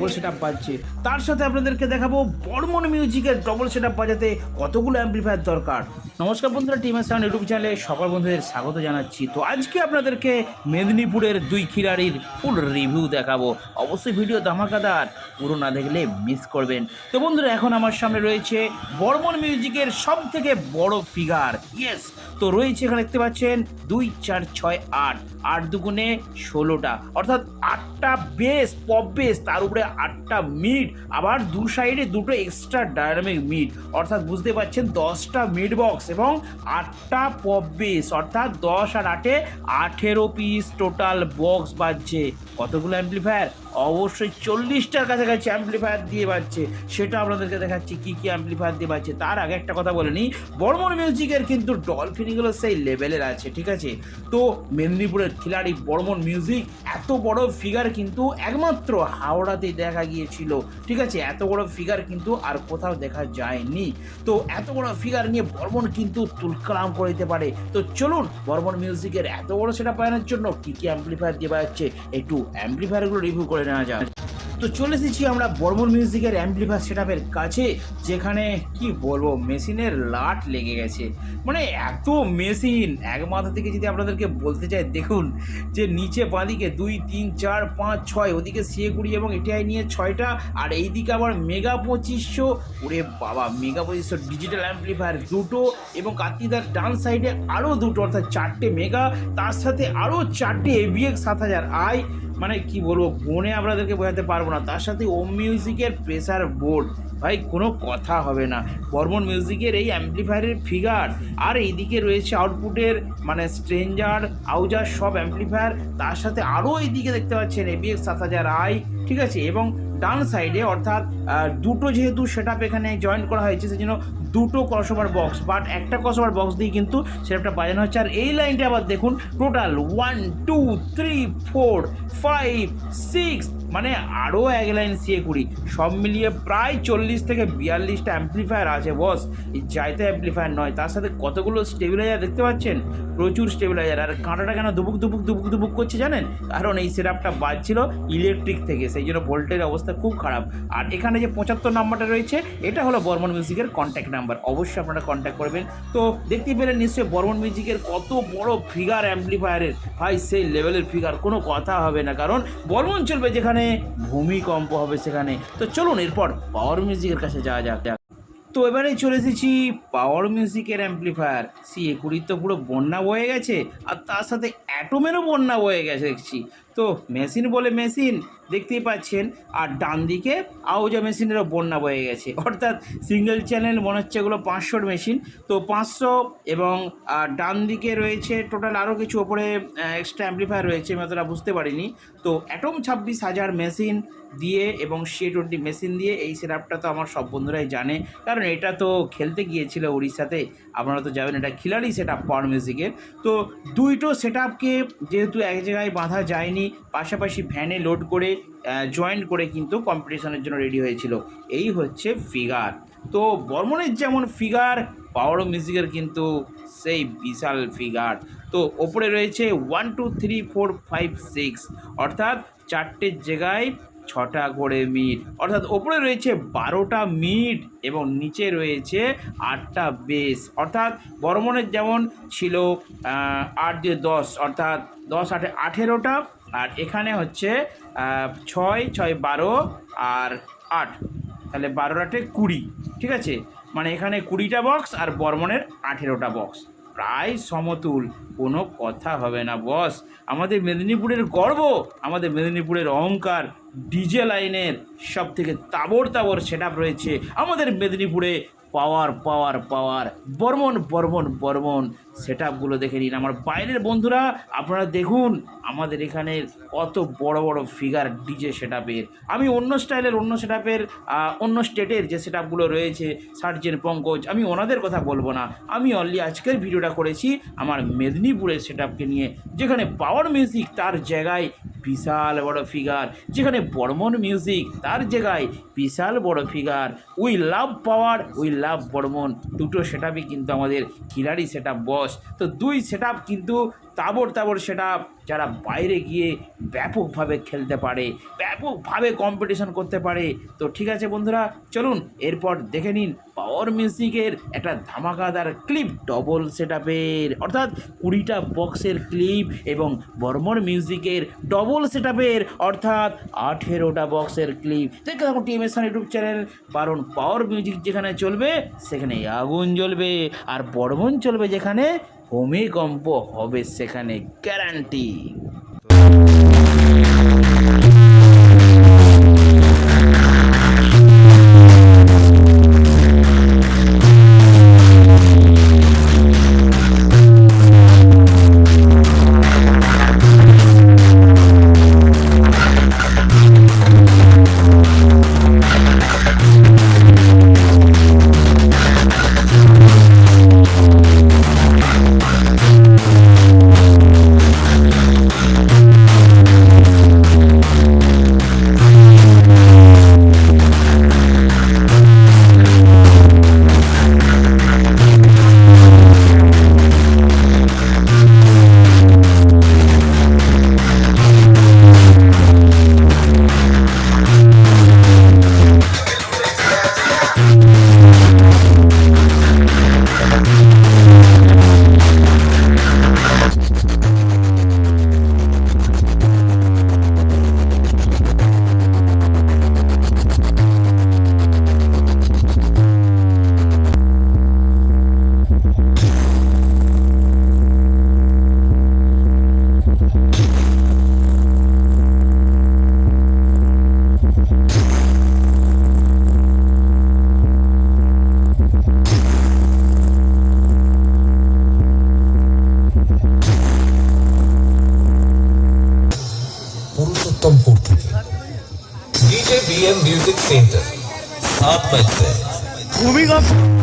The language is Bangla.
ডবল সেট আপ বাজছে, তার সাথে আপনাদেরকে দেখাবো বর্মন মিউজিকের ডবল সেট আপ বাজাতে কতগুলো অ্যাম্পলিফায়ার দরকার। নমস্কার বন্ধুরা, টিমের সাউন্ড ইউটিউব চ্যানেলে সকল বন্ধুদের স্বাগত জানাচ্ছি। তো আজকে আপনাদেরকে মেদিনীপুরের দুই খিলাড়ির ফুল রিভিউ দেখাবো। অবশ্যই ভিডিও ধামাকাদার, পুরো না দেখলে মিস করবেন। তো বন্ধুরা, এখন আমার সামনে রয়েছে বর্মন মিউজিকের সব থেকে বড় ফিগার। ইয়েস, তো রয়েছে এখানে দেখতে পাচ্ছেন 2, 4, 6, 8, 8 দুগুণে 16টা, অর্থাৎ 8টা বেস, পপ বেস, তার উপরে 8টা মিড, আবার দু সাইডে দুটো এক্সট্রা ডায়নামিক মিড, অর্থাৎ বুঝতে পারছেন 10টা মিড বক্স এবং 8টা পপ বেস, অর্থাৎ 10 আর 8-এ 18 পিস টোটাল বক্স বাজছে। কতগুলো অ্যাম্পলিফায়ার? অবশ্যই 40টার কাছাকাছি অ্যাম্পলিফায়ার দিয়ে বাজছে। সেটা আপনাদেরকে দেখাচ্ছি কী কী অ্যাম্পলিফায়ার দিয়ে বাজছে। তার আগে একটা কথা বলে নিই, বর্মন মিউজিকের কিন্তু ডলফিনগুলো সেই লেভেলের আছে, ঠিক আছে? তো মেদিনীপুরের খিলাড়ি বর্মন মিউজিক এত বড় ফিগার কিন্তু একমাত্র হাওড়াতেই দেখা গিয়েছিল, ঠিক আছে? এত বড় ফিগার কিন্তু আর কোথাও দেখা যায়নি। তো এত বড় ফিগার নিয়ে বর্মন কিন্তু তুলকালাম করে দিতে পারে। তো চলুন বর্মন মিউজিকের এত বড় সেটা পাওয়ার জন্য কী কী অ্যাম্পলিফায়ার দিয়ে বাজাচ্ছে একটু অ্যাম্পলিফায়ারগুলো রিভিউ করে নেওয়া যাক। তো চলে এসেছি আমরা বর্মন মিউজিকের অ্যাম্পলিফায়ার সেটআপের কাছে, যেখানে কি বলবো, মেশিনের লাট লেগে গেছে। মানে এত মেশিন এক মাথা থেকে যদি আপনাদেরকে বলতে চাই, দেখুন যে নিচে বাঁদিকে 2, 3, 4, 5, 6, ওদিকে CA20 এবং এটিআই নিয়ে 6টা, আর এইদিকে আবার মেগা 2500, ওরে বাবা, মেগা 2500 ডিজিটাল অ্যাম্পলিফায়ার দুটো, এবং কার্তিদার ডান সাইডে আরও দুটো, অর্থাৎ 4টে মেগা, তার সাথে আরও 4টে AVX 7000i। মানে কি বলবো, গুণে আপনাদেরকে বোঝাতে পারবো না। তার সাথে ওম মিউজিকের প্রেসার বোর্ড, ভাই কোনো কথা হবে না। বর্মন মিউজিকের এই অ্যাম্পলিফায়ারের ফিগার, আর এইদিকে রয়েছে আউটপুটের মানে স্ট্রেঞ্জার, আউজার সব অ্যাম্পলিফায়ার, তার সাথে আরও এইদিকে দেখতে পাচ্ছেন AVX 7000i, ঠিক আছে? এবং ডান সাইডে, অর্থাৎ দুটো যেহেতু সেটআপ এখানে জয়েন করা হয়েছে, সেই জন্য দুটো ক্রসওভার বক্স, বাট একটা ক্রসওভার বক্স দিয়ে কিন্তু সেটআপটা বাজানো হচ্ছে। আর এই লাইনটা আবার দেখুন, টোটাল 1, 2, 3, 4, 5, 6, মানে আরও এক লাইন CA20, সব মিলিয়ে প্রায় 40 থেকে 42টা অ্যাম্পলিফায়ার আছে বস। এই চাইতে অ্যাম্পলিফায়ার নয়, তার সাথে কতগুলো স্টেবিলাইজার দেখতে পাচ্ছেন, প্রচুর স্টেবিলাইজার। আর কাঁটাটা কেন দুবুক দুবুক দুবুক দুবুক করছে জানেন? কারণ এই সেটআপটা বাজছিল ইলেকট্রিক থেকে, সেই জন্য ভোল্টের অবস্থা খুব খারাপ। আর এখানে যে 75 নাম্বারটা রয়েছে, এটা হলো বর্মন মিউজিকের কন্ট্যাক্ট নাম্বার, অবশ্যই আপনারা কন্ট্যাক্ট করবেন। তো দেখতে পেলেন নিশ্চয়ই বর্মন মিউজিকের কত বড় ফিগার অ্যাম্পলিফায়ারের, ভাই সেই লেভেলের ফিগার, কোনো কথা হবে না। কারণ বর্মন চলবে যেখানে, ভূমিকম্প হবে সেখানে। তো চলুন এরপর পাওয়ার মিউজিকের কাছে যাওয়া যাক। তো এবারে চলে এসেছি পাওয়ার মিউজিকের অ্যাম্পলিফায়ার। CA20 তো পুরো বন্যা বয়ে গেছে, আর তার সাথে অ্যাটমেরও বন্যা বয়ে গেছে দেখছি। তো মেশিন বলে মেশিন দেখতেই পাচ্ছেন, আর ডান দিকে আউজা মেশিনেরও বন্যা বয়ে গেছে, অর্থাৎ সিঙ্গেল চ্যানেল মনে হচ্ছে এগুলো 500 মেশিন। তো 500, এবং ডান দিকে রয়েছে টোটাল আরও কিছু ওপরে এক্সট্রা অ্যাম্পলিফায়ার রয়েছে, আমি অতটা বুঝতে পারিনি। তো অ্যাটম 26,000 মেশিন দিয়ে এবং CA20 মেশিন দিয়ে এই সেটআপটা তো আমার সব বন্ধুরাই জানে, কারণ এটা তো খেলতে গিয়েছিল উড়িষ্যাতে, আপনারা তো যাবেন, এটা খিলাড়ি সেটআপ পাওয়ার মিউজিকের। তো দুইটো সেটআপকে যেহেতু এক জায়গায় বাঁধা যায়নি, পাশাপাশি ভ্যানে লোড করে জয়েন করে কিন্তু কম্পিটিশনের জন্য রেডি হয়েছিল। এই হচ্ছে ফিগার। তো বর্মনের যেমন ফিগার, পাওয়ার মিউজিকের কিন্তু সেই বিশাল ফিগার। তো ওপরে রয়েছে 1, 2, 3, 4, 5, 6, অর্থাৎ 4টের জায়গায় 6টা করে মিড, অর্থাৎ ওপরে রয়েছে 12টা মিড এবং নিচে রয়েছে 8টা বেস। অর্থাৎ বর্মনের যেমন ছিল 8 দিয়ে 10, অর্থাৎ 10, 8, 18টা, আর এখানে হচ্ছে 6, 6, 12 আর 8, তাহলে 12, 8, 20, ঠিক আছে? মানে এখানে 20টা বক্স আর বর্মনের 18টা বক্স, প্রায় সমতুল, কোনো কথা হবে না বস। আমাদের মেদিনীপুরের গর্ব, আমাদের মেদিনীপুরের অহংকার, ডিজে লাইনের সব থেকে তাবড় তাবড় সেটআপ রয়েছে আমাদের মেদিনীপুরে। পাওয়ার পাওয়ার পাওয়ার, বর্মন বর্মন বর্মন সেটআপগুলো দেখে নিন। আমার বাইরের বন্ধুরা আপনারা দেখুন আমাদের এখানের কত বড় বড় ফিগার ডিজে সেটআপের। আমি অন্য স্টাইলের, অন্য সেটআপের, অন্য স্টেটের যে সেটআপগুলো রয়েছে, সার্জেন পঙ্কজ, আমি ওনাদের কথা বলবো না। আমি অনলি আজকের ভিডিওটা করেছি আমার মেদিনীপুরের সেটআপকে নিয়ে, যেখানে পাওয়ার মিউজিক তার জায়গায় বিশাল বড় ফিগার, যেখানে বর্মন মিউজিক তার জায়গায় বিশাল বড় figure. We love power, we love Barman, দুটো সেট আপই কিন্তু আমাদের খিলাড়ি সেট আপ বস। তো দুই সেট আপ কিন্তু তাবড় সেট আপ, যারা বাইরে গিয়ে ব্যাপকভাবে খেলতে পারে, ব্যাপকভাবে কম্পিটিশন করতে পারে। তো ঠিক আছে বন্ধুরা, চলুন এরপর দেখে নিন পাওয়ার মিউজিকের একটা ধামাকাদার ক্লিপ ডবল সেট আপের, অর্থাৎ 20টা বক্সের ক্লিপ, এবং বর্মন মিউজিকের ডবল সেট আপের অর্থাৎ 18টা বক্সের ক্লিপ। দেখতে থাকুন টিএমএস সাউন্ড ইউটিউব চ্যানেল, কারণ পাওয়ার মিউজিক যেখানে চলবে সেখানে আগুন জ্বলবে, আর বর্মন চলবে যেখানে ভূমিকম্প হবে সেখানে guarantee. DJ BM music centre 7 मई से। भूमिकंप